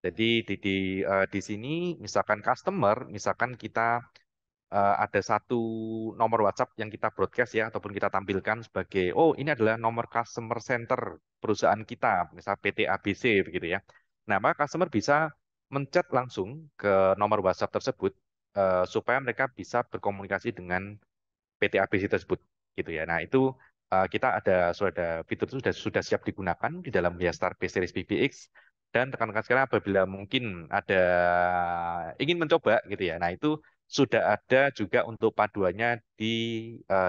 Jadi di sini misalkan customer, misalkan kita ada satu nomor WhatsApp yang kita broadcast ya, ataupun kita tampilkan sebagai, oh ini adalah nomor customer center perusahaan kita, misal PT ABC begitu ya. Nah, maka customer bisa menchat langsung ke nomor WhatsApp tersebut supaya mereka bisa berkomunikasi dengan PT ABC tersebut gitu ya. Nah, itu kita sudah ada fitur itu sudah siap digunakan di dalam Viastar B Series PBX, dan rekan-rekan sekarang apabila mungkin ada ingin mencoba gitu ya. Nah, itu sudah ada juga untuk paduannya di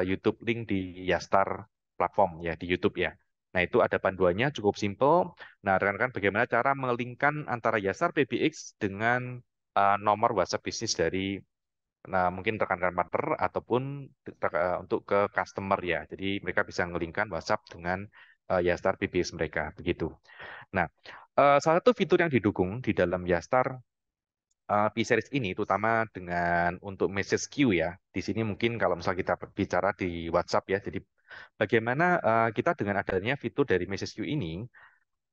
YouTube, link di Yastar platform ya, di YouTube ya. Nah, itu ada panduannya cukup simple. Nah, rekan-rekan bagaimana cara melingkan antara Yastar PBX dengan nomor WhatsApp bisnis dari mungkin rekan-rekan partner ataupun untuk ke customer ya. Jadi mereka bisa ngelingkan WhatsApp dengan Yastar PBX mereka begitu. Nah, salah satu fitur yang didukung di dalam Yastar P-Series ini, terutama dengan untuk message queue ya. Di sini mungkin kalau misalnya kita bicara di WhatsApp ya, jadi bagaimana kita dengan adanya fitur dari message queue ini,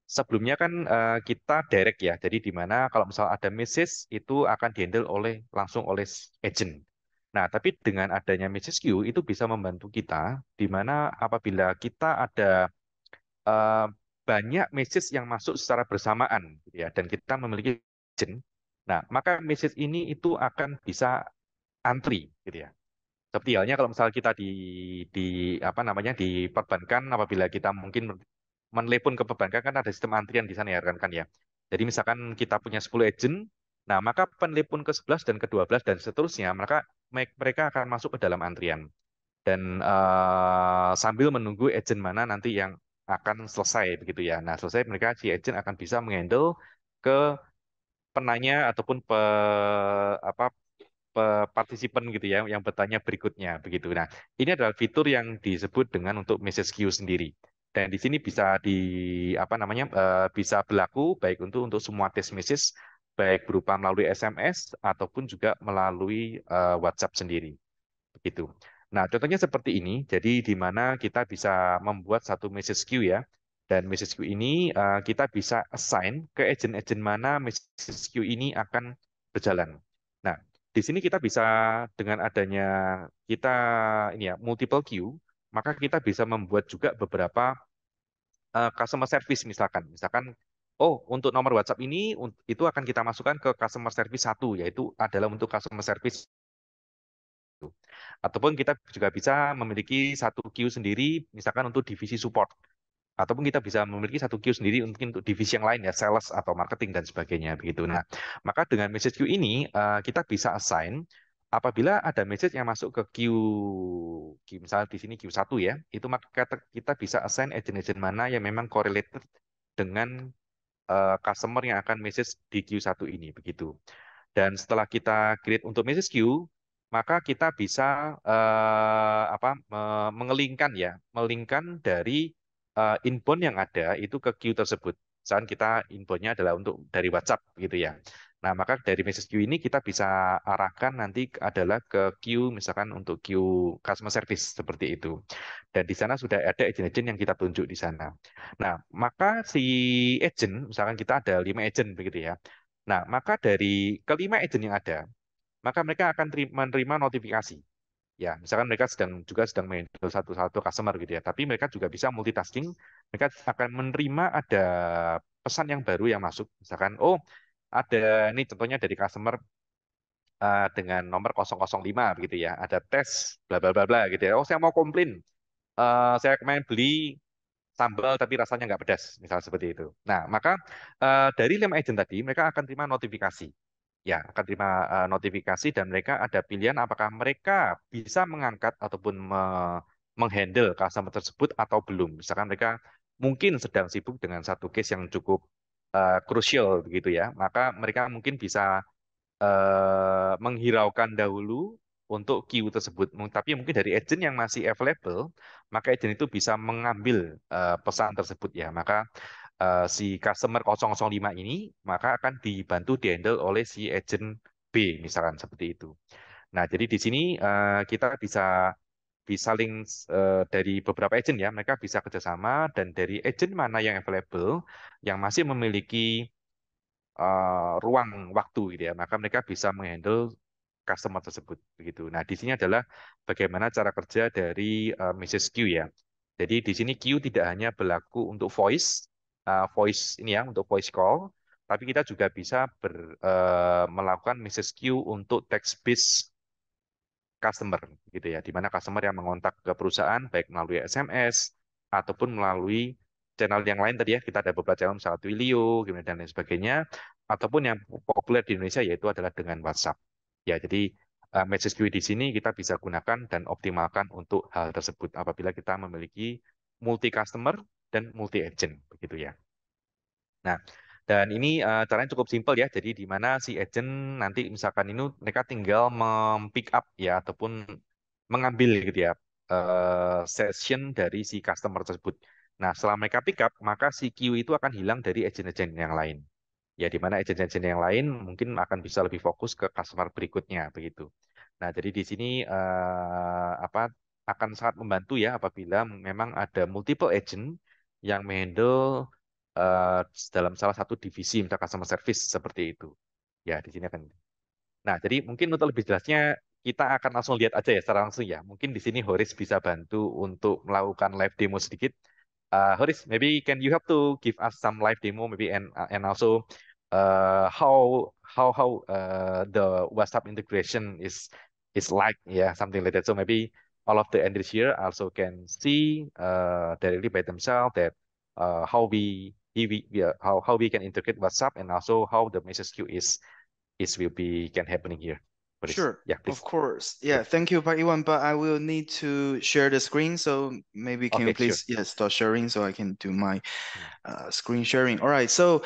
sebelumnya kan kita direct ya, jadi di mana kalau misal ada message itu akan dihandle langsung oleh agent. Nah, tapi dengan adanya message queue itu bisa membantu kita di mana apabila kita ada eh, banyak message yang masuk secara bersamaan gitu ya, dan kita memiliki agent. Nah, maka message ini itu akan bisa antri gitu ya. Seperti halnya kalau misalnya kita di apa namanya di perbankan, apabila kita mungkin menelepon ke perbankan kan ada sistem antrian di sana ya kan ya. Jadi misalkan kita punya 10 agent, nah maka penelepon ke 11 dan ke 12 dan seterusnya, maka mereka akan masuk ke dalam antrian. Dan sambil menunggu agent mana nanti yang akan selesai begitu ya. Nah, selesai mereka si agent akan bisa menghandle ke penanya ataupun apa partisipan gitu ya yang bertanya berikutnya begitu. Nah, ini adalah fitur yang disebut dengan untuk message queue sendiri. Dan di sini bisa di apa namanya bisa berlaku baik untuk semua text message baik berupa melalui SMS ataupun juga melalui WhatsApp sendiri begitu. Nah, contohnya seperti ini. Jadi di mana kita bisa membuat satu message queue ya. Dan message queue ini kita bisa assign ke agent-agent mana message queue ini akan berjalan. Nah, di sini kita bisa dengan adanya kita ini ya multiple queue, maka kita bisa membuat juga beberapa customer service misalkan. Misalkan oh untuk nomor WhatsApp ini itu akan kita masukkan ke customer service satu, yaitu adalah untuk customer service. Ataupun kita juga bisa memiliki satu queue sendiri misalkan untuk divisi support. Ataupun kita bisa memiliki satu queue sendiri mungkin untuk divisi yang lain ya, sales atau marketing dan sebagainya begitu. Nah, maka dengan message queue ini kita bisa assign apabila ada message yang masuk ke queue misalnya di sini queue 1 ya, itu maka kita bisa assign agent-agent mana yang memang correlated dengan customer yang akan message di queue 1 ini begitu. Dan setelah kita create untuk message queue, maka kita bisa mengelingkan ya, melingkan dari inbound yang ada itu ke queue tersebut. Misalkan kita inboundnya adalah untuk dari WhatsApp gitu ya. Nah, maka dari message queue ini kita bisa arahkan nanti adalah ke queue, misalkan untuk queue customer service seperti itu. Dan di sana sudah ada agent-agent yang kita tunjuk di sana. Nah, maka si agent, misalkan kita ada 5 agent begitu ya. Nah, maka dari kelima agent yang ada, maka mereka akan menerima notifikasi. Ya, misalkan mereka sedang menghandle satu-satu customer gitu ya, tapi mereka juga bisa multitasking. Mereka akan menerima ada pesan yang baru yang masuk. Misalkan, oh ada ini contohnya dari customer dengan nomor 005 begitu ya, ada tes bla bla bla bla gitu ya. Oh saya mau komplain, saya kemarin beli sambal tapi rasanya nggak pedas, misal seperti itu. Nah, maka dari 5 agent tadi mereka akan terima notifikasi. Ya, akan terima notifikasi dan mereka ada pilihan apakah mereka bisa mengangkat ataupun menghandle customer tersebut atau belum. Misalkan mereka mungkin sedang sibuk dengan satu case yang cukup krusial begitu ya, maka mereka mungkin bisa menghiraukan dahulu untuk queue tersebut. Tapi mungkin dari agent yang masih available, maka agent itu bisa mengambil pesan tersebut ya. Maka si customer 005 ini maka akan dibantu dihandle oleh si agent B misalkan seperti itu. Nah, jadi di sini kita bisa bisa link dari beberapa agent ya, mereka bisa kerjasama dan dari agent mana yang available, yang masih memiliki ruang waktu gitu ya, maka mereka bisa menghandle customer tersebut begitu. Nah, di sini adalah bagaimana cara kerja dari message queue ya. Jadi di sini queue tidak hanya berlaku untuk voice ini ya, untuk voice call, tapi kita juga bisa melakukan message queue untuk text based customer gitu ya, di mana customer yang mengontak ke perusahaan baik melalui SMS ataupun melalui channel yang lain tadi ya, kita ada beberapa channel misalnya Twilio, kemudian dan lain sebagainya, ataupun yang populer di Indonesia yaitu adalah dengan WhatsApp. Ya, jadi message queue di sini kita bisa gunakan dan optimalkan untuk hal tersebut apabila kita memiliki multi customer dan multi agent begitu ya. Nah, dan ini caranya cukup simpel ya. Jadi di mana si agent nanti misalkan ini mereka tinggal pick up ya ataupun mengambil gitu ya session dari si customer tersebut. Nah, setelah mereka pick up, maka si queue itu akan hilang dari agent-agent yang lain. Ya, di mana agent-agent yang lain mungkin akan bisa lebih fokus ke customer berikutnya begitu. Nah, jadi di sini apa akan sangat membantu ya apabila memang ada multiple agent yang handle eh, dalam salah satu divisi misalkan customer service seperti itu. Ya, di sini akan. Nah, jadi mungkin untuk lebih jelasnya kita akan langsung lihat aja ya secara langsung ya. Mungkin di sini Horis bisa bantu untuk melakukan live demo sedikit. Horis, maybe can you have to give us some live demo maybe and also how the WhatsApp integration is like yeah something like that. So maybe all of the entries here also can see directly by themselves that how how we can integrate WhatsApp and also how the message queue is will be can happening here. Horis, Sure, yeah, of please. course. Yep. Yeah, thank you, Pak Iwan, but I will need to share the screen, so maybe can you Okay, sure. please, yeah, start sharing so I can do my Hmm. screen sharing. All right, so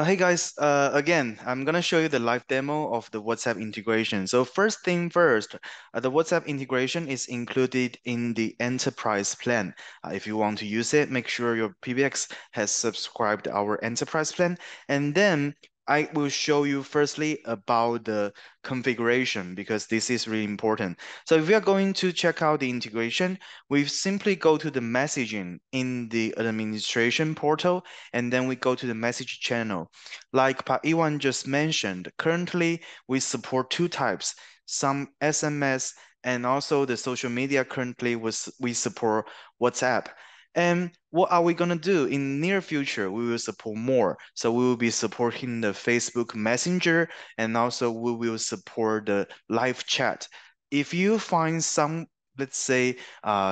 hey guys, again, I'm gonna show you the live demo of the WhatsApp integration. So first thing first, the WhatsApp integration is included in the enterprise plan. If you want to use it, make sure your PBX has subscribed our enterprise plan, and then I will show you firstly about the configuration because this is really important. So if we are going to check out the integration, we simply go to the messaging in the administration portal, and then we go to the message channel. Like Pa Iwan just mentioned, currently we support two types, some SMS and also the social media currently we support WhatsApp. And what are we gonna do in near future? We will support more. So we will be supporting the Facebook Messenger, and also we will support the live chat. If you find some, let's say,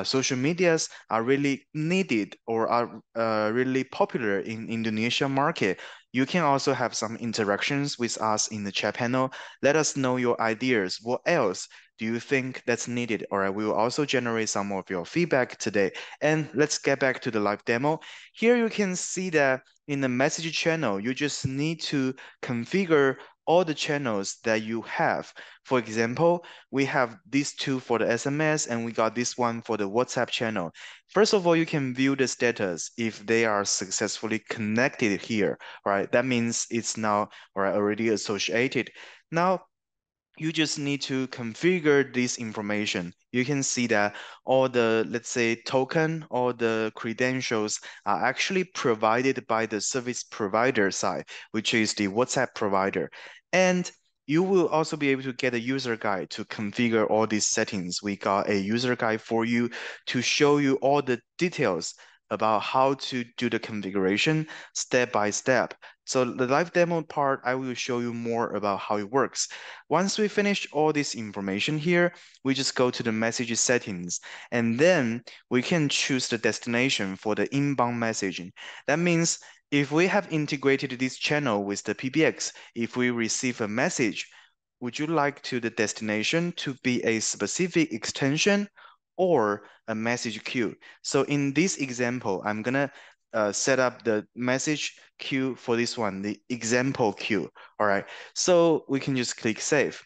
social medias are really needed or are really popular in Indonesia market, you can also have some interactions with us in the chat panel. Let us know your ideas. What else do you think that's needed? All right, we will also generate some of your feedback today. And let's get back to the live demo. Here you can see that in the message channel, you just need to configure all the channels that you have. For example, we have these two for the SMS and we got this one for the WhatsApp channel. First of all, you can view the status if they are successfully connected here, right? That means it's now already associated. Now, you just need to configure this information. You can see that all the, let's say, token or the credentials are actually provided by the service provider side, which is the WhatsApp provider. And you will also be able to get a user guide to configure all these settings. We got a user guide for you to show you all the details about how to do the configuration step by step. So the live demo part, I will show you more about how it works. Once we finish all this information here, we just go to the message settings, and then we can choose the destination for the inbound messaging. That means if we have integrated this channel with the PBX, if we receive a message, would you like to the destination to be a specific extension or a message queue? So in this example, I'm gonna set up the message queue for this one, the example queue. All right, so we can just click save.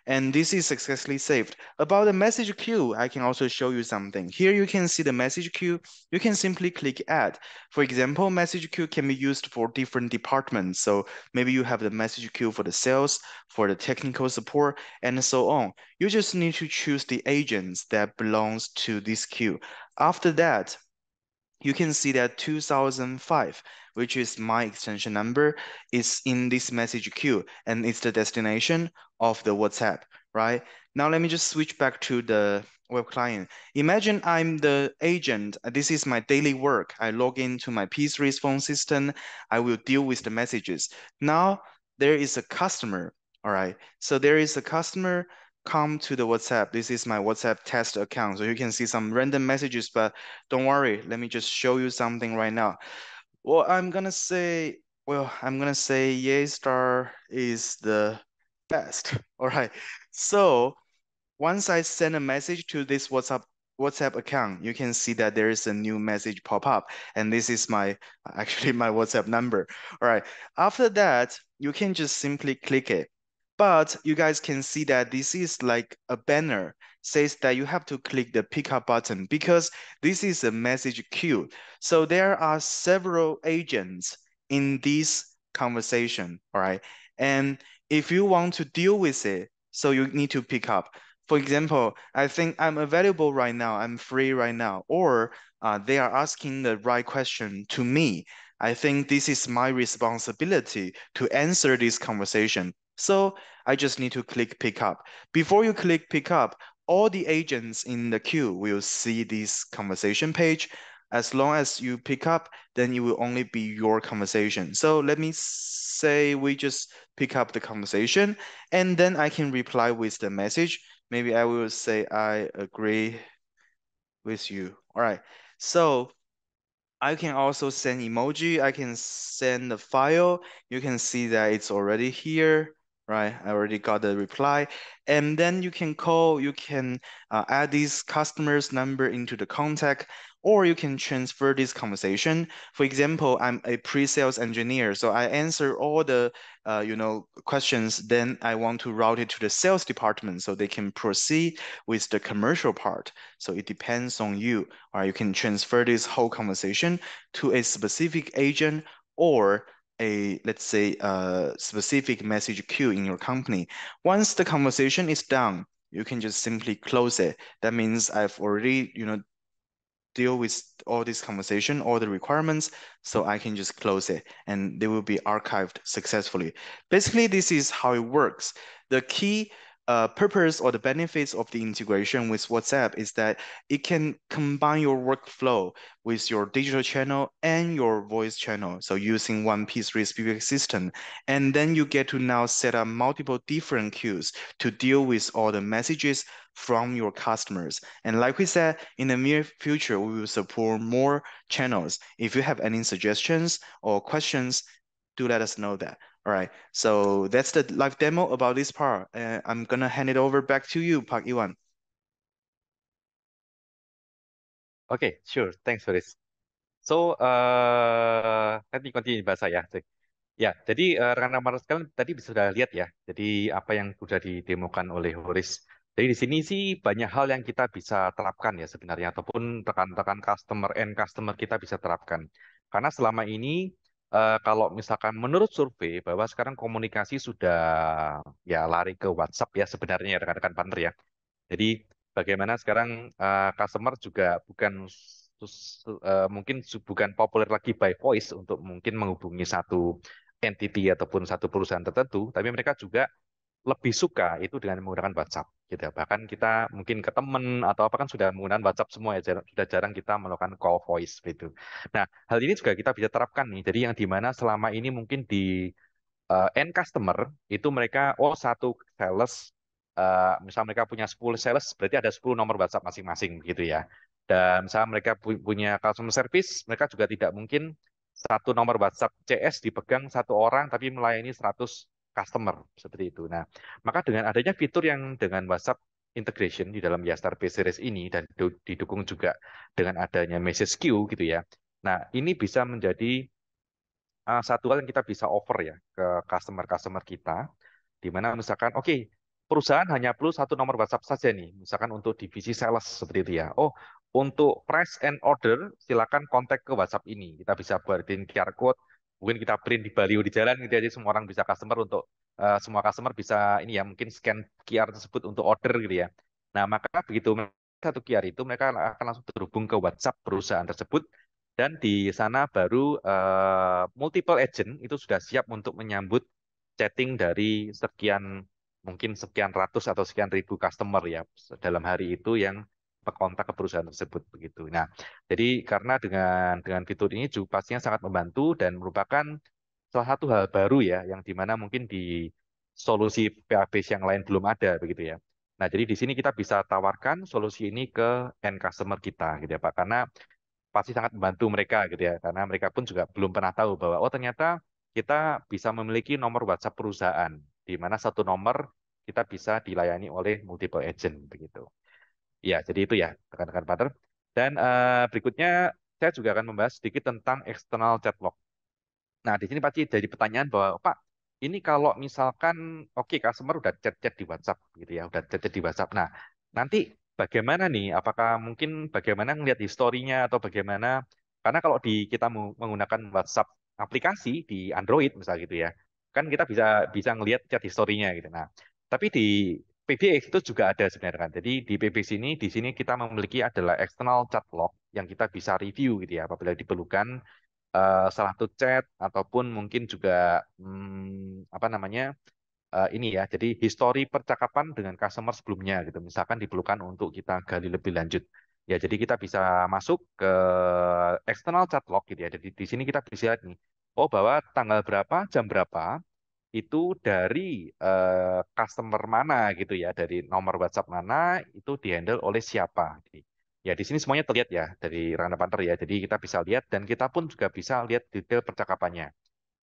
And this is successfully saved. About the message queue, I can also show you something. Here you can see the message queue. You can simply click add. For example, message queue can be used for different departments. So maybe you have the message queue for the sales, for the technical support, and so on. You just need to choose the agents that belongs to this queue. After that, you can see that 2005, which is my extension number, is in this message queue and it's the destination of the WhatsApp, right? Now let me just switch back to the web client. Imagine I'm the agent. This is my daily work. I log into my P3's phone system. I will deal with the messages. Now there is a customer, all right? So there is a customer come to the WhatsApp. This is my WhatsApp test account. So you can see some random messages, but don't worry. Let me just show you something right now. Well, I'm gonna say Yay Star is the best. All right. So once I send a message to this WhatsApp account, you can see that there is a new message pop up, and this is my actually my WhatsApp number. All right. After that, you can just simply click it. But you guys can see that this is like a banner says that you have to click the pickup button because this is a message queue. So there are several agents in this conversation, all right? And if you want to deal with it, so you need to pick up. For example, I think I'm available right now, I'm free right now, or they are asking the right question to me. I think this is my responsibility to answer this conversation. So I just need to click pick up. Before you click pick up, all the agents in the queue will see this conversation page. As long as you pick up, then it will only be your conversation. So let me say we just pick up the conversation and then I can reply with the message. Maybe I will say I agree with you. All right. So I can also send emoji. I can send the file. You can see that it's already here, right? I already got the reply. And then you can call, you can add this customer's number into the contact, or you can transfer this conversation. For example, I'm a pre-sales engineer, so I answer all the questions. Then I want to route it to the sales department so they can proceed with the commercial part. So it depends on you. All right, you can transfer this whole conversation to a specific agent or let's say a specific message queue in your company. Once the conversation is done, you can just simply close it. That means I've already, deal with all this conversation, all the requirements, so I can just close it and they will be archived successfully. Basically, this is how it works. The key purpose or the benefits of the integration with WhatsApp is that it can combine your workflow with your digital channel and your voice channel. So using one P3 speaker system, and then you get to now set up multiple different queues to deal with all the messages from your customers. And like we said, in the near future, we will support more channels. If you have any suggestions or questions, do let us know that. All right. So that's the live demo about this part. I'm gonna hand it over back to you, Park Iwan. Oke, sure. Thanks, Faris. So, let me continue bahasa ya. Ya, jadi rekan-rekan sekalian tadi sudah lihat ya. Jadi apa yang sudah didemokan oleh Horis. Jadi di sini sih banyak hal yang kita bisa terapkan ya sebenarnya, ataupun rekan-rekan customer and customer kita bisa terapkan. Karena selama ini kalau misalkan menurut survei bahwa sekarang komunikasi sudah ya lari ke WhatsApp ya sebenarnya ya, rekan-rekan partner ya. Jadi bagaimana sekarang customer juga bukan mungkin bukan populer lagi by voice untuk mungkin menghubungi satu entity ataupun satu perusahaan tertentu, tapi mereka juga lebih suka itu dengan menggunakan WhatsApp gitu ya. Bahkan kita mungkin ke teman atau apa kan sudah menggunakan WhatsApp semua ya, sudah jarang kita melakukan call voice gitu. Nah, hal ini juga kita bisa terapkan nih. Jadi yang di mana selama ini mungkin di end customer itu mereka satu sales misal mereka punya 10 sales berarti ada 10 nomor WhatsApp masing-masing gitu ya. Dan misalnya mereka punya customer service, mereka juga tidak mungkin satu nomor WhatsApp CS dipegang satu orang tapi melayani 100 customer seperti itu. Nah, maka dengan adanya fitur yang dengan WhatsApp integration di dalam Yastar P Series ini dan didukung juga dengan adanya message queue gitu ya. Nah, ini bisa menjadi satu hal yang kita bisa offer ya ke customer-customer kita, di mana misalkan, oke, perusahaan hanya perlu satu nomor WhatsApp saja nih, misalkan untuk divisi sales seperti itu ya. Oh, untuk price and order, silakan kontak ke WhatsApp ini. Kita bisa buatin QR code, mungkin kita print di baliho di jalan gitu, jadi semua orang bisa semua customer bisa ini ya, mungkin scan QR tersebut untuk order gitu ya. Nah, maka begitu satu QR itu mereka akan langsung terhubung ke WhatsApp perusahaan tersebut Dan di sana baru multiple agent itu sudah siap untuk menyambut chatting dari mungkin sekian ratus atau sekian ribu customer ya dalam hari itu yang kontak ke perusahaan tersebut begitu. Nah, jadi karena dengan fitur ini juga pastinya sangat membantu dan merupakan salah satu hal baru ya yang dimana mungkin di solusi PHP yang lain belum ada begitu ya. Nah, jadi di sini kita bisa tawarkan solusi ini ke end customer kita gitu ya Pak. Karena pasti sangat membantu mereka gitu ya karena mereka pun juga belum pernah tahu bahwa oh ternyata kita bisa memiliki nomor WhatsApp perusahaan di mana satu nomor kita bisa dilayani oleh multiple agent begitu. Ya, jadi itu ya rekan-rekan partner. Dan berikutnya saya juga akan membahas sedikit tentang external chat log. Nah, di sini pasti jadi pertanyaan bahwa, Pak, ini kalau misalkan, oke, customer udah chat-chat di WhatsApp gitu ya, udah chat-chat di WhatsApp. Nah, nanti bagaimana nih? Apakah mungkin bagaimana ngelihat historinya atau bagaimana? Karena kalau kita menggunakan WhatsApp aplikasi di Android misalnya gitu ya, kan kita bisa bisa ngelihat chat historinya gitu. Nah, tapi di PBX itu juga ada sebenarnya kan. Jadi di PBX ini, di sini kita memiliki adalah external chat log yang kita bisa review gitu ya, apabila diperlukan salah satu chat ataupun mungkin juga apa namanya ini ya jadi histori percakapan dengan customer sebelumnya gitu misalkan diperlukan untuk kita gali lebih lanjut ya jadi kita bisa masuk ke external chat log gitu ya jadi di sini kita bisa lihat nih oh bahwa tanggal berapa jam berapa itu dari customer mana gitu ya, dari nomor WhatsApp mana itu dihandle oleh siapa. Jadi, ya di sini semuanya terlihat ya dari Rana Panther ya. Jadi kita bisa lihat dan kita pun juga bisa lihat detail percakapannya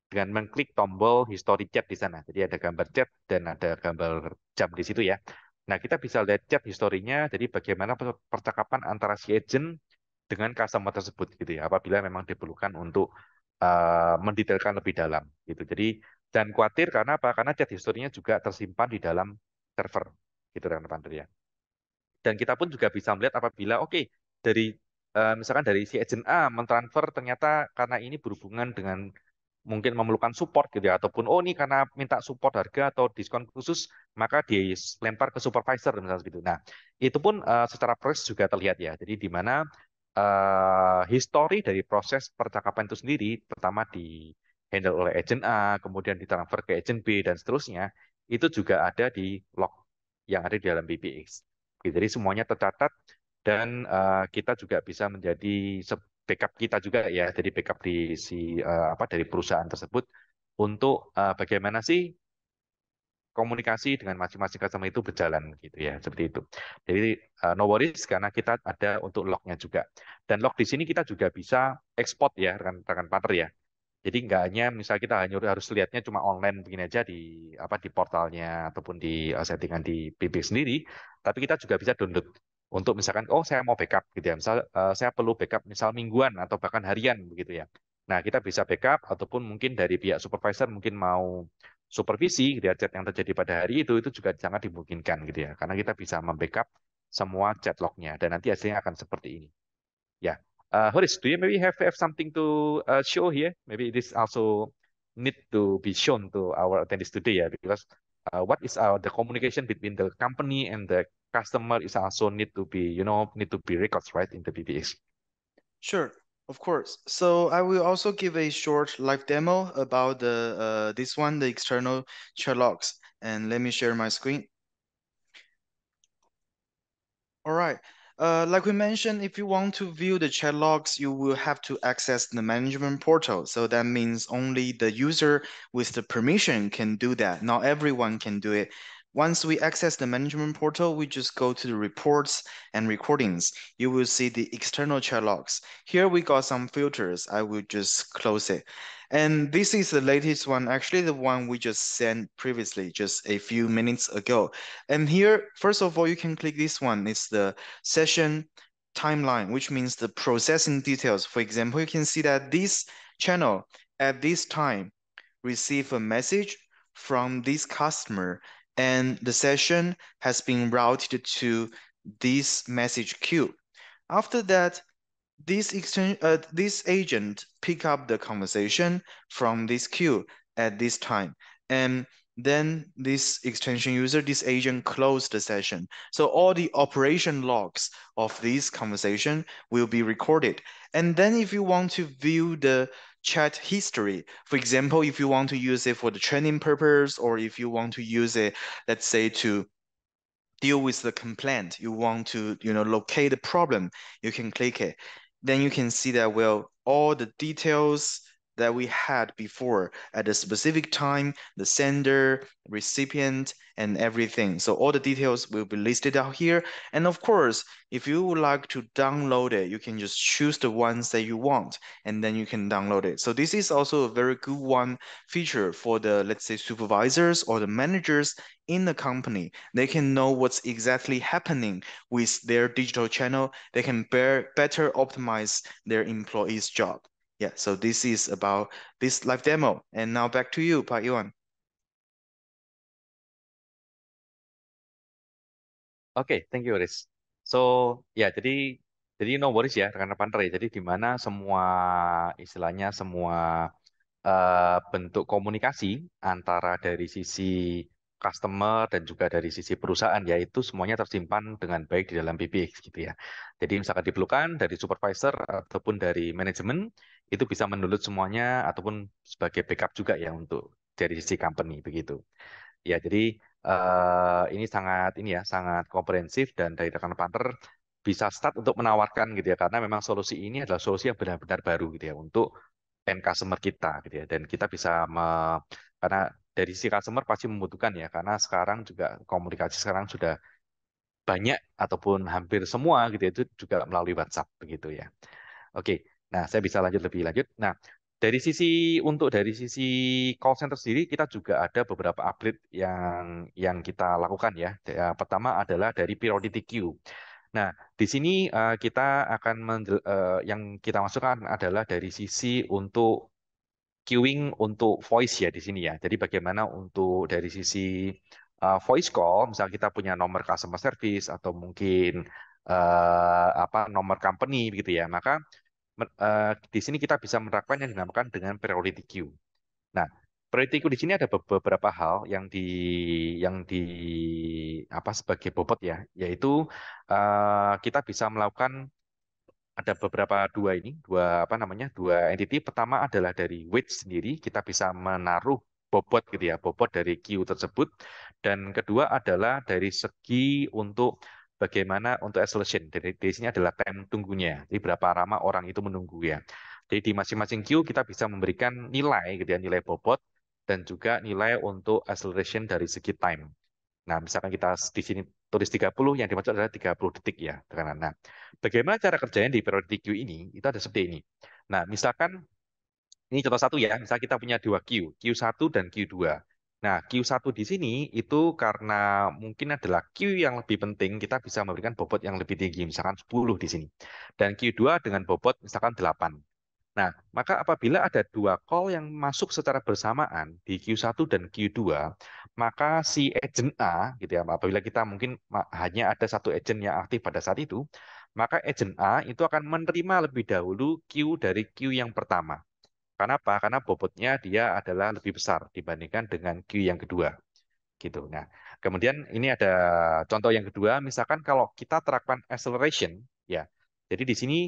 dengan mengklik tombol history chat di sana. Jadi ada gambar chat dan ada gambar jam di situ ya. Nah, kita bisa lihat chat historinya, jadi bagaimana percakapan antara si agent dengan customer tersebut gitu ya, apabila memang diperlukan untuk mendetailkan lebih dalam gitu. Jadi dan khawatir karena apa? Karena chat historinya juga tersimpan di dalam server gitu kan Pak Andrea. Dan kita pun juga bisa melihat apabila oke dari misalkan dari si agent A mentransfer ternyata karena ini berhubungan dengan mungkin memerlukan support gitu ya ataupun oh ini karena minta support harga atau diskon khusus maka dilempar ke supervisor misalnya gitu. Nah, itu pun secara proses juga terlihat ya. Jadi di mana histori dari proses percakapan itu sendiri pertama di handle oleh agent A, kemudian ditransfer ke agent B dan seterusnya, itu juga ada di log yang ada di dalam BPX. Jadi semuanya tercatat dan kita juga bisa menjadi backup kita juga ya, jadi backup di apa dari perusahaan tersebut untuk bagaimana sih komunikasi dengan masing-masing customer itu berjalan gitu ya, seperti itu. Jadi no worries karena kita ada untuk lognya juga. Dan log di sini kita juga bisa ekspor ya rekan-rekan partner ya. Jadi nggak hanya misal kita hanya harus lihatnya cuma online begini aja di apa di portalnya ataupun di settingan di BB sendiri, tapi kita juga bisa download untuk misalkan oh saya mau backup gitu ya. Misal saya perlu backup misal mingguan atau bahkan harian begitu ya. Nah, kita bisa backup ataupun mungkin dari pihak supervisor mungkin mau supervisi gitu ya, chat yang terjadi pada hari itu juga sangat dimungkinkan gitu ya. Karena kita bisa membackup semua chat lognya dan nanti hasilnya akan seperti ini. Yeah. Horace, do you maybe have something to show here? Maybe this also need to be shown to our attendees today, yeah, because what is the communication between the company and the customer is also need to be, need to be records, right, in the BBX. Sure, of course. So I will also give a short live demo about this one, the external chat logs. And let me share my screen. All right. Like we mentioned, if you want to view the chat logs, you will have to access the management portal. So that means only the user with the permission can do that. Not everyone can do it. Once we access the management portal, we just go to the reports and recordings. You will see the external chat logs. Here we got some filters. I will just close it. And this is the latest one, actually the one we just sent previously, just a few minutes ago. And here, first of all, you can click this one. It's the session timeline, which means the processing details. For example, you can see that this channel at this time receive a message from this customer, and the session has been routed to this message queue. After that, this agent pick up the conversation from this queue at this time. And then this extension user, this agent closed the session. So all the operation logs of this conversation will be recorded. And then if you want to view the chat history, for example, if you want to use it for the training purpose, or if you want to use it, let's say, to deal with the complaint, you want to, locate the problem, you can click it. Then you can see that, well, all the details that we had before at a specific time, the sender, recipient, and everything. So all the details will be listed out here. And of course, if you would like to download it, you can just choose the ones that you want, and then you can download it. So this is also a very good one feature for the, let's say, supervisors or the managers in the company. They can know what's exactly happening with their digital channel. They can better optimize their employees' job. Yeah, so this is about this live demo. And now back to you, Pak Iwan. Oke, thank you, Riz. So, ya, jadi no worries ya, rekan-rekan ya. Jadi di mana semua istilahnya semua bentuk komunikasi antara dari sisi customer dan juga dari sisi perusahaan yaitu semuanya tersimpan dengan baik di dalam PBX gitu ya. Jadi misalkan diperlukan dari supervisor ataupun dari manajemen itu bisa mendownload semuanya ataupun sebagai backup juga ya untuk dari sisi company begitu. Ya, jadi ini sangat ini ya sangat komprehensif dan dari rekan partner bisa start untuk menawarkan gitu ya karena memang solusi ini adalah solusi yang benar-benar baru gitu ya untuk end customer kita gitu ya dan kita bisa karena dari si customer pasti membutuhkan ya karena sekarang juga komunikasi sekarang sudah banyak ataupun hampir semua gitu ya, itu juga melalui WhatsApp begitu ya. Oke, nah saya bisa lanjut lebih lanjut. Nah, dari sisi call center sendiri kita juga ada beberapa upgrade yang kita lakukan ya. Pertama adalah dari periodicity queue. Nah, di sini kita akan yang kita masukkan adalah dari sisi untuk queuing untuk voice ya di sini ya. Jadi bagaimana untuk dari sisi voice call, misalnya kita punya nomor customer service atau mungkin apa nomor company gitu ya, maka di sini kita bisa menerapkan yang dinamakan dengan priority queue. Nah, priority queue di sini ada beberapa hal yang di apa sebagai bobot ya, yaitu kita bisa melakukan ada beberapa dua apa namanya dua entity. Pertama adalah dari weight sendiri kita bisa menaruh bobot gitu ya bobot dari queue tersebut dan kedua adalah dari segi untuk bagaimana untuk acceleration dari sini adalah time tunggunya jadi berapa lama orang itu menunggu ya jadi di masing-masing queue kita bisa memberikan nilai gitu ya nilai bobot dan juga nilai untuk acceleration dari segi time. Nah, misalkan kita di sini tulis 30, yang dimaksud adalah 30 detik ya. Nah, bagaimana cara kerjanya di priority queue ini? Itu ada seperti ini. Nah, misalkan ini contoh satu ya, misalnya kita punya dua queue, Q1 dan Q2. Nah, Q1 di sini itu karena mungkin adalah queue yang lebih penting, kita bisa memberikan bobot yang lebih tinggi, misalkan 10 di sini. Dan Q2 dengan bobot misalkan 8. Nah, maka apabila ada dua call yang masuk secara bersamaan di Q1 dan Q2, maka si agent A, gitu ya, apabila kita mungkin hanya ada satu agent yang aktif pada saat itu, maka agent A itu akan menerima lebih dahulu Q dari Q yang pertama. Karena apa? Karena bobotnya dia adalah lebih besar dibandingkan dengan Q yang kedua gitu. Nah, kemudian ini ada contoh yang kedua, misalkan kalau kita terapkan acceleration, ya. Jadi di sini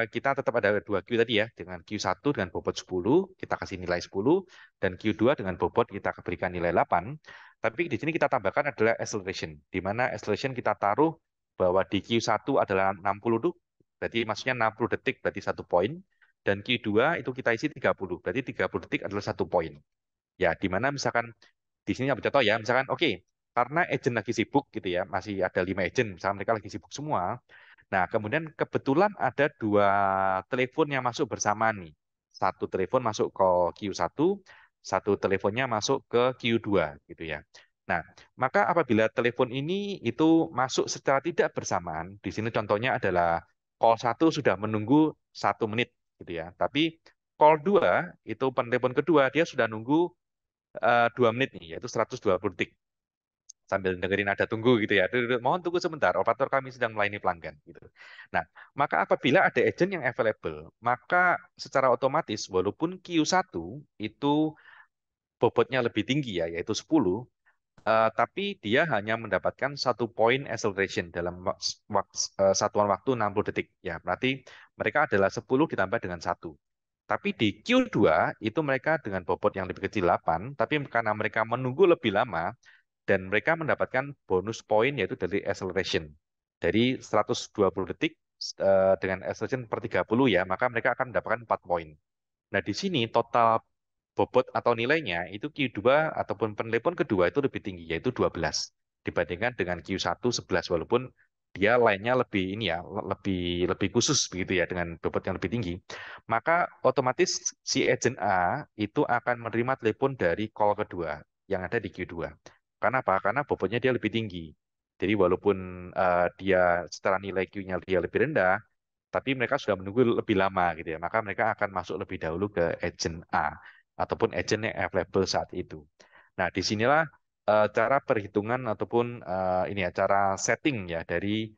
kita tetap ada dua Q tadi ya, dengan Q1 dengan bobot 10, kita kasih nilai 10, dan Q2 dengan bobot kita berikan nilai 8. Tapi di sini kita tambahkan adalah acceleration, di mana acceleration kita taruh bahwa di Q1 adalah 60 tuh, berarti maksudnya 60 detik berarti satu poin, dan Q2 itu kita isi 30, berarti 30 detik adalah satu poin. Ya, di mana misalkan di sini ambil contoh ya, misalkan oke, karena agent lagi sibuk gitu ya, masih ada 5 agent, misalkan mereka lagi sibuk semua. Nah, kemudian kebetulan ada dua telepon yang masuk bersamaan nih. Satu telepon masuk ke Q1, satu teleponnya masuk ke Q2 gitu ya. Nah, maka apabila telepon ini itu masuk secara tidak bersamaan, di sini contohnya adalah call satu sudah menunggu 1 menit gitu ya. Tapi call 2 itu telepon kedua dia sudah nunggu 2 menit nih, yaitu 120 detik sambil dengerin ada tunggu gitu ya. Mohon tunggu sebentar, operator kami sedang melayani pelanggan gitu. Nah, maka apabila ada agent yang available, maka secara otomatis walaupun Q1 itu bobotnya lebih tinggi ya, yaitu 10, tapi dia hanya mendapatkan 1 poin acceleration dalam satuan waktu 60 detik. Ya, berarti mereka adalah 10 ditambah dengan 1. Tapi di Q2 itu mereka dengan bobot yang lebih kecil 8, tapi karena mereka menunggu lebih lama dan mereka mendapatkan bonus poin yaitu dari acceleration. Dari 120 detik dengan acceleration per 30 ya, maka mereka akan mendapatkan 4 poin. Nah, di sini total bobot atau nilainya itu Q2 ataupun penelpon kedua itu lebih tinggi yaitu 12 dibandingkan dengan Q1 11 walaupun dia lainnya lebih ini ya lebih lebih khusus begitu ya dengan bobot yang lebih tinggi. Maka otomatis si agent A itu akan menerima telepon dari call kedua yang ada di Q2. Karena apa? Karena bobotnya dia lebih tinggi. Jadi walaupun dia secara nilai Q-nya dia lebih rendah, tapi mereka sudah menunggu lebih lama gitu ya. Maka mereka akan masuk lebih dahulu ke agent A ataupun agent yang available saat itu. Nah, disinilah cara perhitungan ataupun ini ya cara setting ya dari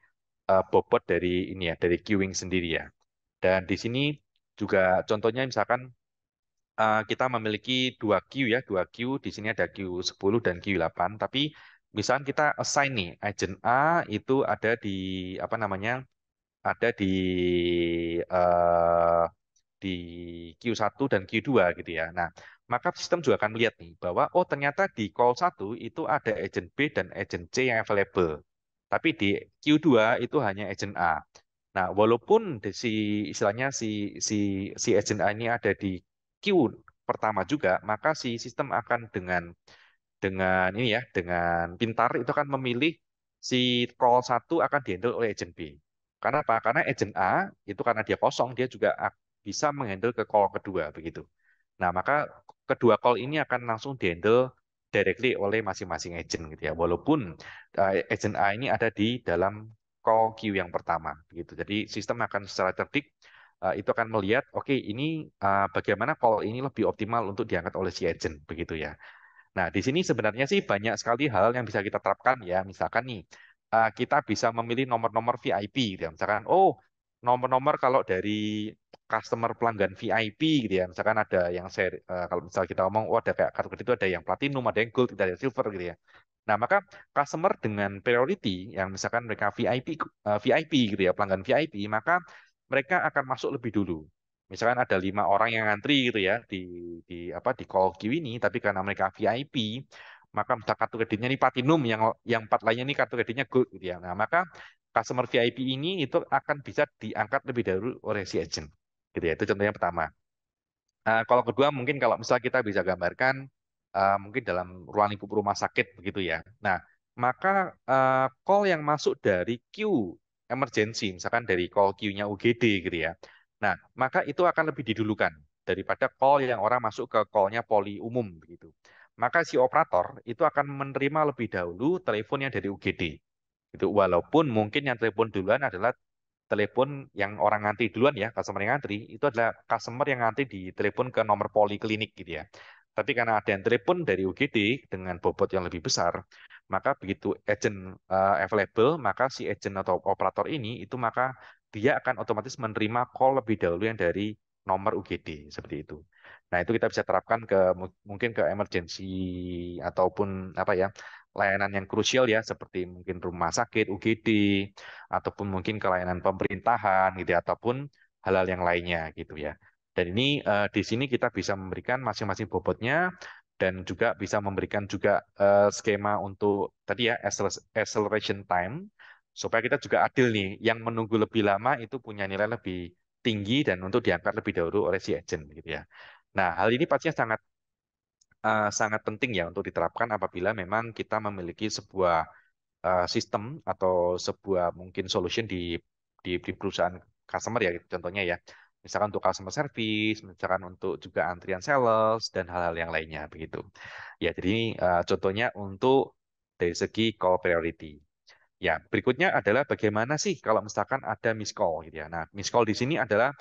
bobot dari ini ya dari queuing sendiri ya. Dan di sini juga contohnya misalkan kita memiliki 2 queue ya, 2 queue di sini ada Q10 dan Q8, tapi misalkan kita assign nih agent A itu ada di apa namanya? Ada eh, di Q1 dan Q2 gitu ya. Nah, maka sistem juga akan melihat nih bahwa oh ternyata di call 1 itu ada agent B dan agent C yang available. Tapi di Q2 itu hanya agent A. Nah, walaupun si istilahnya si si agent A ini ada di Q pertama juga, maka si sistem akan dengan ini ya, dengan pintar itu akan memilih si call 1 akan dihandle oleh agent B. Karena apa? Karena agent A itu karena dia kosong, dia juga bisa menghandle ke call kedua begitu. Nah, maka kedua call ini akan langsung dihandle directly oleh masing-masing agent gitu ya. Walaupun agent A ini ada di dalam call queue yang pertama begitu. Jadi sistem akan secara cerdik itu akan melihat, oke, ini bagaimana call ini lebih optimal untuk diangkat oleh si agent begitu ya. Nah, di sini sebenarnya sih banyak sekali hal yang bisa kita terapkan ya. Misalkan nih, kita bisa memilih nomor-nomor VIP gitu ya. Misalkan, oh, nomor-nomor kalau dari customer pelanggan VIP gitu ya. Misalkan ada yang kalau misal kita ngomong, oh ada kayak kartu kredit itu ada yang platinum, ada yang gold, ada yang silver gitu ya. Nah, maka customer dengan priority yang misalkan mereka VIP gitu ya, pelanggan VIP, maka mereka akan masuk lebih dulu. Misalkan ada 5 orang yang ngantri gitu ya di apa di call queue ini, tapi karena mereka VIP, maka misal kartu kreditnya ini platinum, yang 4 lainnya ini kartu kreditnya gold gitu ya. Nah, maka customer VIP ini itu akan bisa diangkat lebih dahulu oleh si agent. Gitu ya. Itu contohnya pertama. Kalau kedua mungkin kalau misal kita bisa gambarkan mungkin dalam ruang lingkup rumah sakit begitu ya. Nah, maka call yang masuk dari queue emergency, misalkan dari call queue-nya UGD gitu ya. Nah, maka itu akan lebih didulukan daripada call yang orang masuk ke call-nya poli umum begitu. Maka si operator itu akan menerima lebih dahulu telepon yang dari UGD. Itu walaupun mungkin yang telepon duluan adalah telepon yang orang ngantri duluan ya, customer yang ngantri, itu adalah customer yang ngantri di telepon ke nomor poliklinik gitu ya. Tapi karena ada yang telepon dari UGD dengan bobot yang lebih besar, maka begitu agent available, maka si agent atau operator ini itu maka dia akan otomatis menerima call lebih dahulu yang dari nomor UGD seperti itu. Nah, itu kita bisa terapkan ke mungkin ke emergency ataupun apa ya, layanan yang krusial ya seperti mungkin rumah sakit, UGD, ataupun mungkin ke layanan pemerintahan gitu ya, ataupun hal-hal yang lainnya gitu ya. Dan ini di sini kita bisa memberikan masing-masing bobotnya dan juga bisa memberikan juga skema untuk tadi ya acceleration time supaya kita juga adil nih, yang menunggu lebih lama itu punya nilai lebih tinggi dan untuk diangkat lebih dahulu oleh si agent gitu ya. Nah, hal ini pastinya sangat sangat penting ya untuk diterapkan apabila memang kita memiliki sebuah sistem atau sebuah mungkin solution di perusahaan customer ya, gitu, contohnya ya. Misalkan untuk customer service, misalkan untuk juga antrian sales dan hal-hal yang lainnya begitu. Ya, jadi ini contohnya untuk dari segi call priority. Ya, berikutnya adalah bagaimana sih kalau misalkan ada miss call gitu ya. Nah, miss call di sini adalah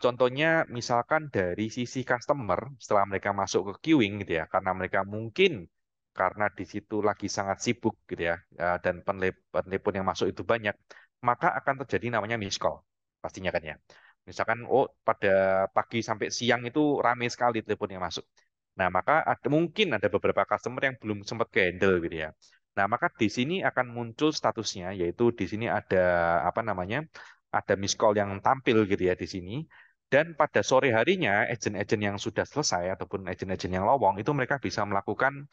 contohnya misalkan dari sisi customer setelah mereka masuk ke queuing gitu ya, karena mereka mungkin karena di situ lagi sangat sibuk gitu ya, dan penelepon yang masuk itu banyak, maka akan terjadi namanya miss call pastinya kan ya. Misalkan oh pada pagi sampai siang itu ramai sekali telepon yang masuk. Nah, maka mungkin ada beberapa customer yang belum sempat ke handle gitu ya. Nah, maka di sini akan muncul statusnya, yaitu di sini ada apa namanya, ada miss call yang tampil gitu ya di sini. Dan pada sore harinya, agent-agent yang sudah selesai ataupun agent-agent yang lowong itu mereka bisa melakukan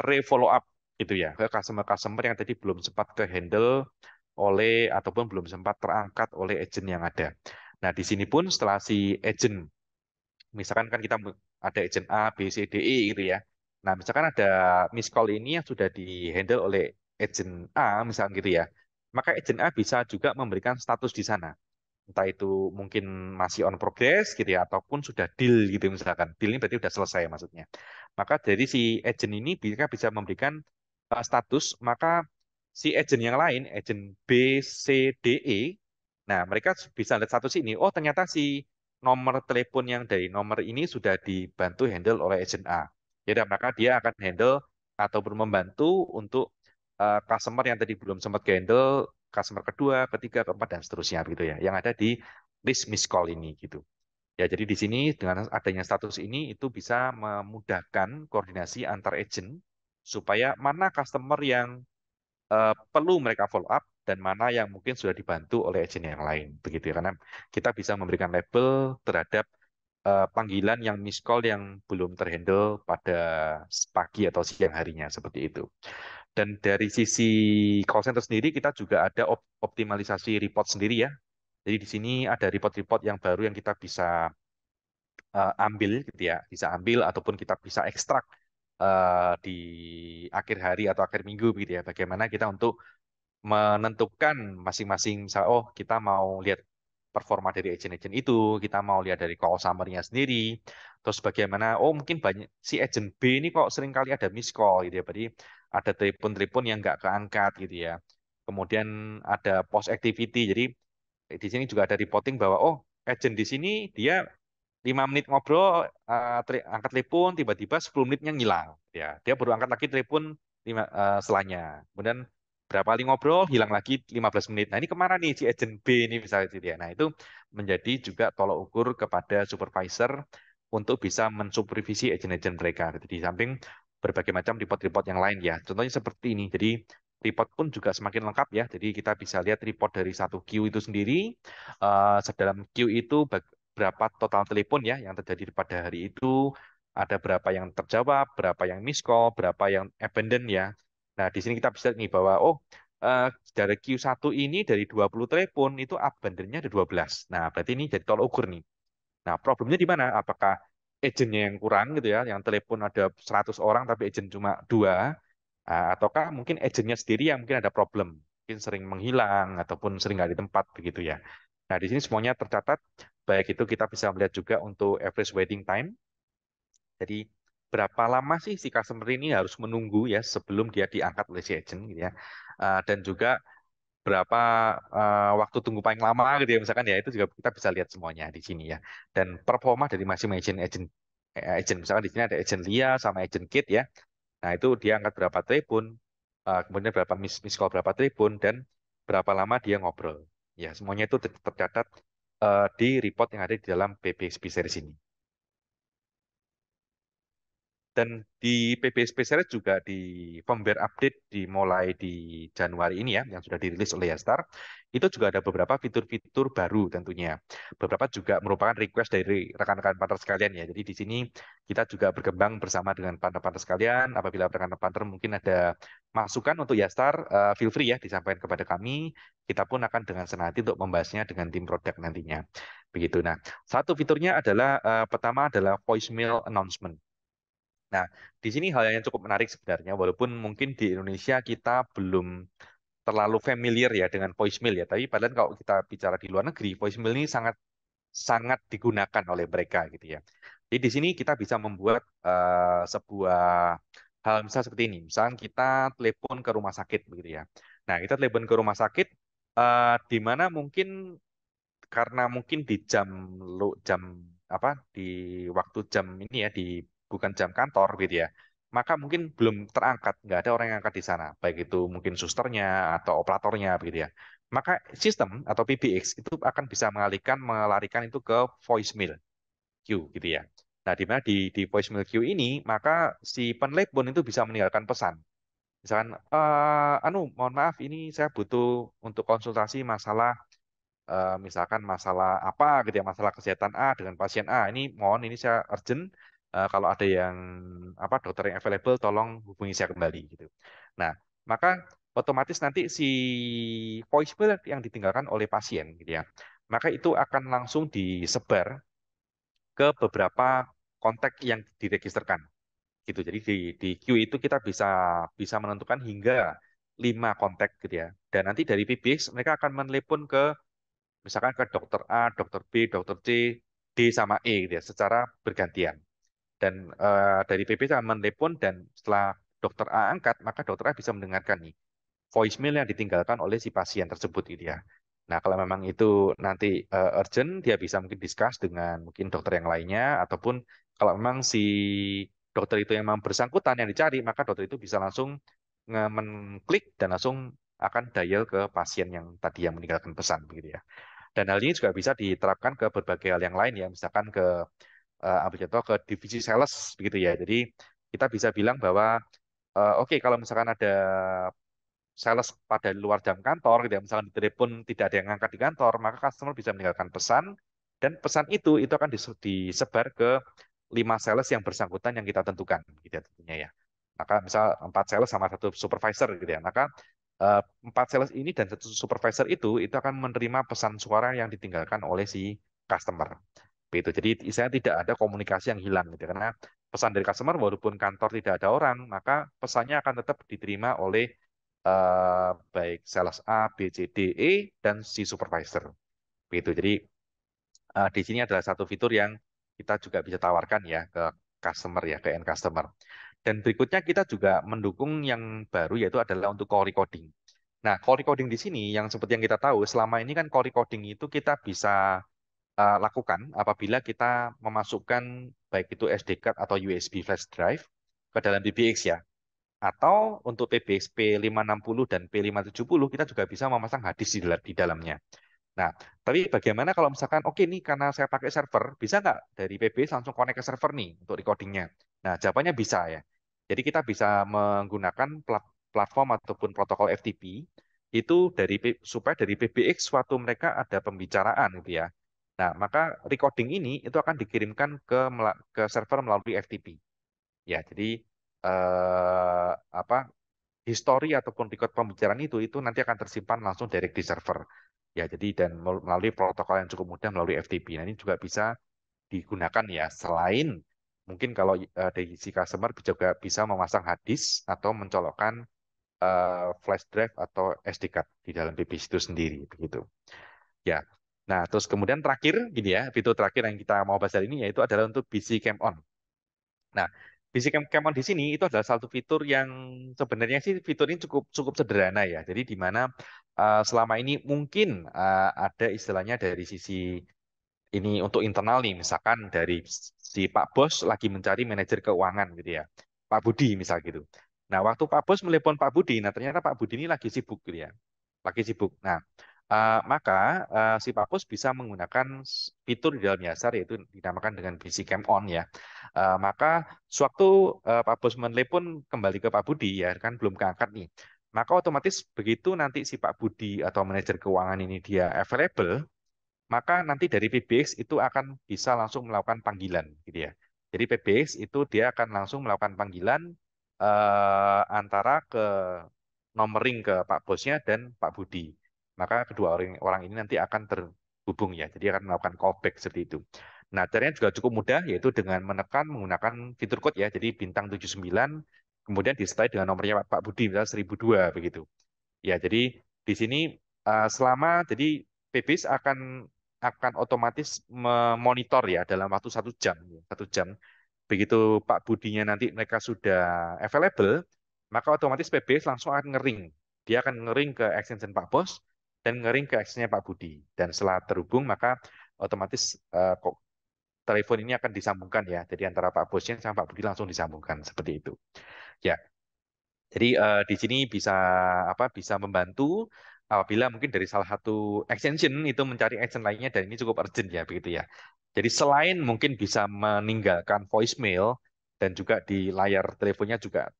re-follow up gitu ya ke customer-customer yang tadi belum sempat ke handle oleh ataupun belum sempat terangkat oleh agent yang ada. Nah, di sini pun setelah si agent, misalkan kan kita ada agent A, B, C, D, E gitu ya. Nah, misalkan ada miss call ini yang sudah di-handle oleh agent A, misalkan gitu ya. Maka agent A bisa juga memberikan status di sana. Entah itu mungkin masih on progress gitu ya, ataupun sudah deal gitu misalkan. Deal ini berarti sudah selesai maksudnya. Maka dari si agent ini mereka bisa memberikan status, maka si agent yang lain, agent B, C, D, E, nah mereka bisa lihat status ini, oh ternyata si nomor telepon yang dari nomor ini sudah dibantu handle oleh agent A. Jadi maka dia akan handle ataupun membantu untuk customer yang tadi belum sempat handle, customer kedua, ketiga, keempat, dan seterusnya gitu ya, yang ada di list miss call ini gitu. Ya, jadi di sini dengan adanya status ini itu bisa memudahkan koordinasi antar agent supaya mana customer yang perlu mereka follow up dan mana yang mungkin sudah dibantu oleh agent yang lain begitu ya. Karena kita bisa memberikan label terhadap panggilan yang miss call yang belum terhandle pada pagi atau siang harinya seperti itu. Dan dari sisi call center sendiri kita juga ada optimalisasi report sendiri ya. Jadi di sini ada report-report yang baru yang kita bisa ambil gitu ya, bisa ambil ataupun kita bisa ekstrak di akhir hari atau akhir minggu gitu ya. Bagaimana kita untuk menentukan masing-masing, misal oh kita mau lihat performa dari agent-agent itu, kita mau lihat dari call summary-nya sendiri, terus bagaimana oh mungkin banyak si agent B ini kok sering kali ada miss call gitu ya, berarti ada telepon-telepon yang nggak keangkat gitu ya. Kemudian ada post activity, jadi di sini juga ada reporting bahwa oh agent di sini dia 5 menit ngobrol, angkat telepon, tiba-tiba 10 menitnya ngilang. Ya, dia baru angkat lagi telepon setelahnya. Kemudian berapa kali ngobrol, hilang lagi 15 menit. Nah, ini kemana nih si agent B ini misalnya gitu ya. Nah, itu menjadi juga tolok ukur kepada supervisor untuk bisa mensupervisi agent-agent mereka. Jadi di samping berbagai macam report-report yang lain ya. Contohnya seperti ini. Jadi report pun juga semakin lengkap ya. Jadi kita bisa lihat report dari satu queue itu sendiri. Dalam queue itu berapa total telepon ya yang terjadi pada hari itu, ada berapa yang terjawab, berapa yang miss call, berapa yang abandon ya. Nah, di sini kita bisa lihat nih bahwa oh dari Q1 ini dari 20 telepon itu abandonnya ada 12. Nah, berarti ini jadi tolok ukur nih. Nah, problemnya di mana? Apakah agentnya yang kurang gitu ya, yang telepon ada 100 orang tapi agent cuma 2, ataukah mungkin agentnya sendiri yang mungkin ada problem, mungkin sering menghilang ataupun sering nggak di tempat begitu ya. Nah, di sini semuanya tercatat, baik itu kita bisa melihat juga untuk average waiting time, jadi berapa lama sih si customer ini harus menunggu ya sebelum dia diangkat oleh si agent gitu ya. Dan juga berapa waktu tunggu paling lama gitu ya misalkan ya, itu juga kita bisa lihat semuanya di sini ya. Dan performa dari masing-masing agent, agent misalkan di sini ada agent Lia sama agent Kit ya. Nah, itu dia angkat berapa telepon, kemudian berapa miss call berapa telepon, dan berapa lama dia ngobrol. Ya, semuanya itu tercatat di report yang ada di dalam PPSP series ini. Dan di PB Spesialis juga di firmware update dimulai di Januari ini ya, yang sudah dirilis oleh Yastar, itu juga ada beberapa fitur-fitur baru tentunya. Beberapa juga merupakan request dari rekan-rekan partner sekalian ya. Jadi di sini kita juga berkembang bersama dengan partner-partner sekalian. Apabila rekan-rekan partner mungkin ada masukan untuk Yastar, feel free ya disampaikan kepada kami. Kita pun akan dengan senang hati untuk membahasnya dengan tim produk nantinya. Begitu. Nah, satu fiturnya adalah pertama adalah voicemail announcement. Nah, di sini hal yang cukup menarik sebenarnya, walaupun mungkin di Indonesia kita belum terlalu familiar ya dengan voicemail ya, tapi padahal kalau kita bicara di luar negeri, voicemail ini sangat sangat digunakan oleh mereka gitu ya. Jadi di sini kita bisa membuat sebuah hal misal seperti ini, misalnya kita telepon ke rumah sakit begitu ya. Nah, kita telepon ke rumah sakit di mana mungkin karena mungkin di jam apa di waktu jam ini ya di bukan jam kantor gitu ya, maka mungkin belum terangkat, nggak ada orang yang angkat di sana, baik itu mungkin susternya atau operatornya begitu ya, maka sistem atau PBX itu akan bisa melarikan itu ke voicemail queue gitu ya. Nah, di mana di voicemail queue ini, maka si penelepon itu bisa meninggalkan pesan. Misalkan, mohon maaf, ini saya butuh untuk konsultasi masalah, misalkan masalah apa gitu ya, masalah kesehatan A dengan pasien A. Ini saya urgent. Kalau ada yang dokter yang available, tolong hubungi saya kembali gitu. Nah, maka otomatis nanti si voicemail yang ditinggalkan oleh pasien gitu ya, maka itu akan langsung disebar ke beberapa kontak yang diregisterkan gitu. Jadi di queue itu kita bisa bisa menentukan hingga 5 kontak gitu ya. Dan nanti dari PBX mereka akan menelepon ke misalkan ke dokter A, dokter B, dokter C, D sama E gitu ya, secara bergantian. Dan dari PBX akan menelepon dan setelah dokter A angkat, maka dokter A bisa mendengarkan nih voicemail yang ditinggalkan oleh si pasien tersebut gitu ya. Nah, kalau memang itu nanti urgent, dia bisa mungkin discuss dengan mungkin dokter yang lainnya, ataupun kalau memang si dokter itu yang memang bersangkutan yang dicari, maka dokter itu bisa langsung mengklik dan langsung akan dial ke pasien yang tadi yang meninggalkan pesan begitu ya. Dan hal ini juga bisa diterapkan ke berbagai hal yang lain ya, misalkan ke ambil contoh ke divisi sales begitu ya. Jadi kita bisa bilang bahwa oke, kalau misalkan ada sales pada luar jam kantor, gitu ya, misalkan di telepon tidak ada yang ngangkat di kantor, maka customer bisa meninggalkan pesan, dan pesan itu akan disebar ke 5 sales yang bersangkutan yang kita tentukan, gitu ya tentunya ya. Maka misal 4 sales sama 1 supervisor, gitu ya. Maka 4 sales ini dan 1 supervisor itu akan menerima pesan suara yang ditinggalkan oleh si customer. Begitu. Jadi istilahnya tidak ada komunikasi yang hilang, gitu. Karena pesan dari customer, walaupun kantor tidak ada orang, maka pesannya akan tetap diterima oleh baik sales A, B, C, D, E, dan si supervisor. Begitu. Jadi di sini adalah satu fitur yang kita juga bisa tawarkan ya ke customer ya, ke end customer. Dan berikutnya kita juga mendukung yang baru yaitu adalah untuk call recording. Nah, call recording di sini yang seperti yang kita tahu, selama ini kan call recording itu kita bisa lakukan apabila kita memasukkan baik itu SD card atau USB flash drive ke dalam PBX ya. Atau untuk PBX P560 dan P570 kita juga bisa memasang hard disk di dalamnya. Nah, tapi bagaimana kalau misalkan, oke nih karena saya pakai server, bisa nggak dari PBX langsung connect ke server nih untuk recordingnya? Nah, jawabannya bisa ya. Jadi kita bisa menggunakan platform ataupun protokol FTP itu supaya dari PBX suatu mereka ada pembicaraan gitu ya. Nah, maka recording ini itu akan dikirimkan ke server melalui FTP. Ya, jadi eh, apa histori ataupun record pembicaraan itu nanti akan tersimpan langsung direct di server. Ya, jadi dan melalui protokol yang cukup mudah melalui FTP. Nah, ini juga bisa digunakan ya. Selain mungkin kalau dari si customer juga bisa memasang hard disk atau mencolokkan flash drive atau SD card di dalam PPC itu sendiri begitu. Ya. Nah, terus kemudian terakhir gini ya, fitur terakhir yang kita mau bahas hari ini yaitu adalah untuk BC Cam On. Nah, Basic Camon di sini itu adalah satu fitur yang sebenarnya sih fitur ini cukup cukup sederhana ya. Jadi di mana selama ini mungkin ada istilahnya dari sisi ini untuk internal nih, misalkan dari si Pak Bos lagi mencari manajer keuangan gitu ya, Pak Budi misal gitu. Nah, waktu Pak Bos melepon Pak Budi, nah ternyata Pak Budi ini lagi sibuk gitu ya, lagi sibuk. Nah, maka si Pak Bos bisa menggunakan fitur di dalam Yasar yaitu dinamakan dengan BC Cam On ya. Maka sewaktu Pak Bos menelepon kembali ke Pak Budi ya kan belum keangkat nih. Maka otomatis begitu nanti si Pak Budi atau manajer keuangan ini dia available, maka nanti dari PBX itu akan bisa langsung melakukan panggilan gitu ya. Jadi PBX itu dia akan langsung melakukan panggilan antara ke nomor ring ke Pak Bosnya dan Pak Budi. Maka kedua orang orang ini nanti akan terhubung ya. Jadi akan melakukan callback seperti itu. Nah, caranya juga cukup mudah yaitu dengan menekan menggunakan fitur code ya. Jadi bintang 79 kemudian disertai dengan nomornya Pak Budi misalnya 1002 begitu. Ya, jadi di sini jadi PBS akan otomatis memonitor ya dalam waktu 1 jam, 1 jam. Begitu Pak Budinya nanti mereka sudah available, maka otomatis PBS langsung akan ngering. Dia akan ngering ke extension Pak Bos dan ngering ke extensionnya Pak Budi. Dan setelah terhubung, maka otomatis kok telepon ini akan disambungkan ya. Jadi antara Pak Bosnya sama Pak Budi langsung disambungkan seperti itu. Ya, jadi di sini bisa bisa membantu apabila mungkin dari salah satu extension itu mencari extension lainnya dan ini cukup urgent ya begitu ya. Jadi selain mungkin bisa meninggalkan voicemail dan juga di layar teleponnya juga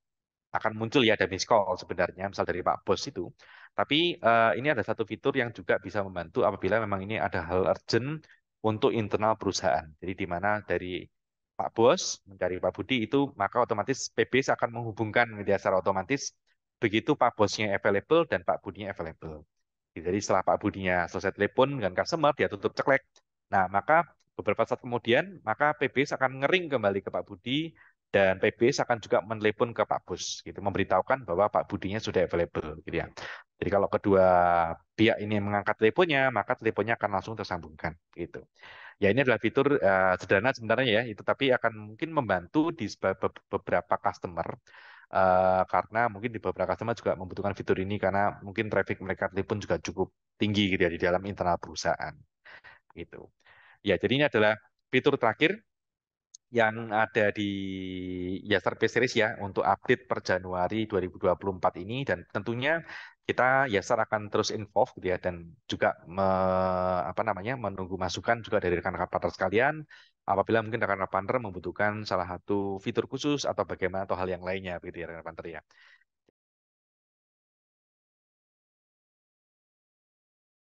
akan muncul ya ada miss call sebenarnya misal dari Pak Bos itu. Tapi ini ada satu fitur yang juga bisa membantu apabila memang ini ada hal urgent untuk internal perusahaan. Jadi di mana dari Pak Bos mencari Pak Budi itu maka otomatis PBS akan menghubungkan media secara otomatis begitu Pak Bosnya available dan Pak Budinya available. Jadi setelah Pak Budinya selesai telepon dengan customer, dia tutup ceklek. Nah, maka beberapa saat kemudian, maka PBS akan ngering kembali ke Pak Budi dan PBS akan juga menelepon ke Pak Bus, gitu, memberitahukan bahwa Pak Budinya sudah available, gitu ya. Jadi kalau kedua pihak ini mengangkat teleponnya, maka teleponnya akan langsung tersambungkan, gitu. Ya ini adalah fitur sederhana sebenarnya ya, itu tapi akan mungkin membantu di beberapa customer karena mungkin di beberapa customer juga membutuhkan fitur ini karena mungkin traffic mereka telepon juga cukup tinggi gitu ya di dalam internal perusahaan gitu. Ya, jadi ini adalah fitur terakhir yang ada di Yasser P Series ya untuk update per Januari 2024 ini dan tentunya kita Yasser akan terus involve gitu ya dan juga apa namanya menunggu masukan juga dari rekan-rekan partner sekalian apabila mungkin rekan-rekan partner membutuhkan salah satu fitur khusus atau bagaimana atau hal yang lainnya begitu ya rekan-rekan partner ya.